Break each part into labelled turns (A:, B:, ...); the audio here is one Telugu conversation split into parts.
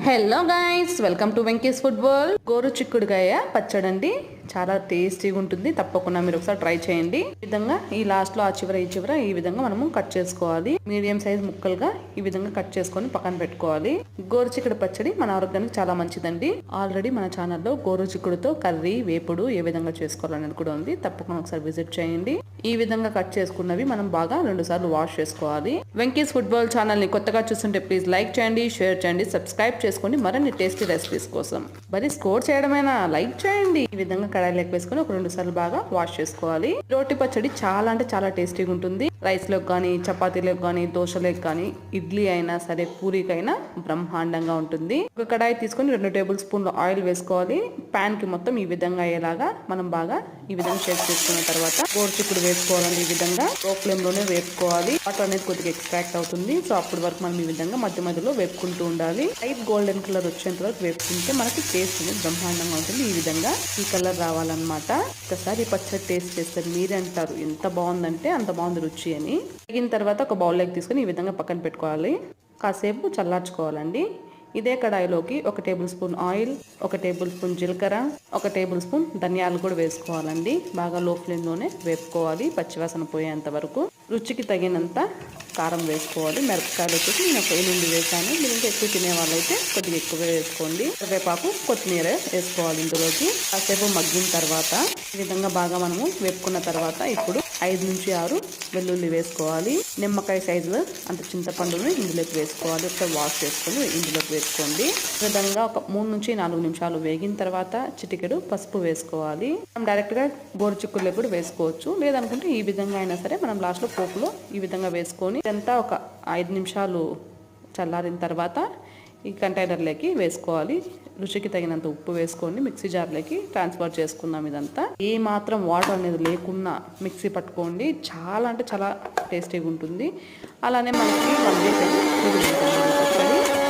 A: Hello guys, welcome to Venky's food world. గోరు చిక్కుడుకాయ పచ్చడి అండి, చాలా టేస్టీగా ఉంటుంది. తప్పకుండా మీరు ఒకసారి ట్రై చేయండి. ఈ విధంగా ఈ లాస్ట్ లో ఆ చివర ఈ విధంగా మనము కట్ చేసుకోవాలి. మీడియం సైజ్ ముక్కలుగా ఈ విధంగా కట్ చేసుకొని పక్కన పెట్టుకోవాలి. గోరు చిక్కుడు పచ్చడి మన ఆరోగ్యానికి చాలా మంచిదండి. ఆల్రెడీ మన ఛానల్లో గోరు చిక్కుడుతో కర్రీ, వేపుడు ఏ విధంగా చేసుకోవాలనేది కూడా ఉంది. తప్పకుండా ఒకసారి విజిట్ చేయండి. ఈ విధంగా కట్ చేసుకున్నవి మనం బాగా 2 సార్లు వాష్ చేసుకోవాలి. వెంకీస్ ఫుడ్ వరల్డ్ ఛానల్ ని కొత్తగా చూస్తుంటే ప్లీజ్ లైక్ చేయండి, షేర్ చేయండి, సబ్స్క్రైబ్ చేసుకోండి మరిన్ని టేస్టీ రెసిపీస్ కోసం. మరి స్కోర్ చేయడమైనా లైక్ చేయండి. ఈ విధంగా కడాయిలోకి వేసుకొని ఒక 2 సార్లు బాగా వాష్ చేసుకోవాలి. రోటి పచ్చడి చాలా అంటే చాలా టేస్టీగా ఉంటుంది. రైస్ లోకి కానీ, చపాతీలోకి కానీ, దోశలోకి కానీ, ఇడ్లీ అయినా సరే, పూరీకైనా బ్రహ్మాండంగా ఉంటుంది. ఒక కడాయి తీసుకొని 2 టేబుల్ స్పూన్లు ఆయిల్ వేసుకోవాలి. ప్యాన్ కి మొత్తం ఈ విధంగా అయ్యేలాగా మనం బాగా ఈ విధంగా షేక్ చేసుకున్న తర్వాత గోరు చిక్కుడు వేసుకోవాలండి. ఈ విధంగా లో ఫ్లేమ్ లోనే వేపుకోవాలి. వాటర్ అనేది కొద్దిగా ఎక్స్ట్రాక్ట్ అవుతుంది. సో అప్పటి వరకు మనం ఈ విధంగా మధ్య మధ్యలో వేపుకుంటూ ఉండాలి. లైట్ గోల్డెన్ కలర్ వచ్చేంత వరకు వేపుకుంటే మనకి టేస్ట్ అనేది బ్రహ్మాండంగా ఉంటుంది. ఈ విధంగా ఈ కలర్ రావాలన్నమాట. ఒకసారి పచ్చడి టేస్ట్ చేస్తారు, మీరే అంటారు ఎంత బాగుందంటే అంత బాగుంది రుచి అని. వేగిన తర్వాత ఒక బౌల్లోకి తీసుకొని ఈ విధంగా పక్కన పెట్టుకోవాలి. కాసేపు చల్లార్చుకోవాలండి. ఇదే కడాయిలోకి 1 table spoon oil, 1 table spoon జీలకర్ర, 1 టేబుల్ స్పూన్ ధనియాలు కూడా వేసుకోవాలండి. బాగా లో ఫ్లేమ్లోనే వేపుకోవాలి పచ్చివాసన పోయేంత వరకు. రుచికి తగినంత కారం వేసుకోవాలి. మిరపకాయలు వచ్చేసి నేను ఒక 8 వేసాను. మీరు ఇంకా ఎక్కువ తినే వాళ్ళైతే కొద్దిగా ఎక్కువ వేసుకోండి. కరివేపాకు, కొత్తిమీర వేసుకోవాలి ఇందులోకి. కాసేపు మగ్గిన తర్వాత ఈ విధంగా బాగా మనము వేపుకున్న తర్వాత ఇప్పుడు 5 నుంచి 6 వెల్లుల్లి వేసుకోవాలి. నిమ్మకాయ సైజులో అంత చింతపండుని ఇందులోకి వేసుకోవాలి. ఒకసారి వాష్ చేసుకొని ఇందులోకి వేసుకోండి. ఈ విధంగా ఒక 3 నుంచి 4 నిమిషాలు వేగిన తర్వాత చిటికెడు పసుపు వేసుకోవాలి. మనం డైరెక్ట్ గా గోరు చిక్కుడులో కూడా వేసుకోవచ్చు, లేదనుకుంటే ఈ విధంగా అయినా సరే మనం లాస్ట్ లో పోపులో ఈ విధంగా వేసుకొని ఇదంతా ఒక 5 నిమిషాలు చల్లారిన తర్వాత ఈ కంటైనర్లోకి వేసుకోవాలి. రుచికి తగినంత ఉప్పు వేసుకొని మిక్సీ జార్లోకి ట్రాన్స్ఫర్ చేసుకుందాం. ఇదంతా ఏ మాత్రం వాటర్ అనేది లేకుండా మిక్సీ పట్టుకోండి. చాలా అంటే చాలా టేస్టీగా ఉంటుంది. అలానే మనకి 1 వీక్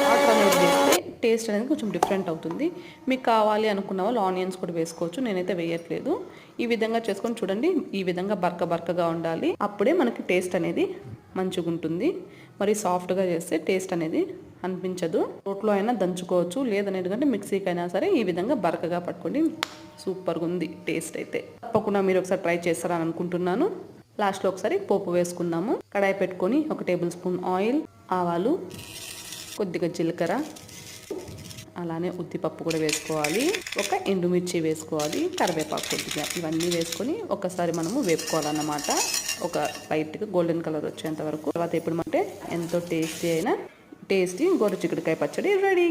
A: వాటర్ అనేది వేస్తే టేస్ట్ అనేది కొంచెం డిఫరెంట్ అవుతుంది. మీకు కావాలి అనుకున్న వాళ్ళు ఆనియన్స్ కూడా వేసుకోవచ్చు. నేనైతే వేయట్లేదు. ఈ విధంగా చేసుకొని చూడండి. ఈ విధంగా బరకగా ఉండాలి. అప్పుడే మనకి టేస్ట్ అనేది మంచిగా ఉంటుంది. మరి సాఫ్ట్గా చేస్తే టేస్ట్ అనేది అనిపించదు. రోట్లో అయినా దంచుకోవచ్చు, లేదనేది మిక్సీకి అయినా సరే ఈ విధంగా బరకగా పట్టుకోండి. సూపర్గా ఉంది టేస్ట్ అయితే. తప్పకుండా మీరు ఒకసారి ట్రై చేస్తారని అనుకుంటున్నాను. లాస్ట్లో ఒకసారి పోపు వేసుకుందాము. కడాయి పెట్టుకొని 1 టేబుల్ స్పూన్ ఆయిల్, ఆవాలు, కొద్దిగా జీలకర్ర, అలానే ఉద్దిపప్పు కూడా వేసుకోవాలి. 1 ఎండుమిర్చి వేసుకోవాలి, కరివేపాకు కొద్దిగా, ఇవన్నీ వేసుకొని ఒకసారి మనము వేపుకోవాలన్నమాట. ఒక లైట్గా గోల్డెన్ కలర్ వచ్చేంత వరకు. తర్వాత ఇప్పుడు అంటే ఎంతో టేస్టీ అయిన గోరు చిక్కుడుకాయ పచ్చడి రెడీ.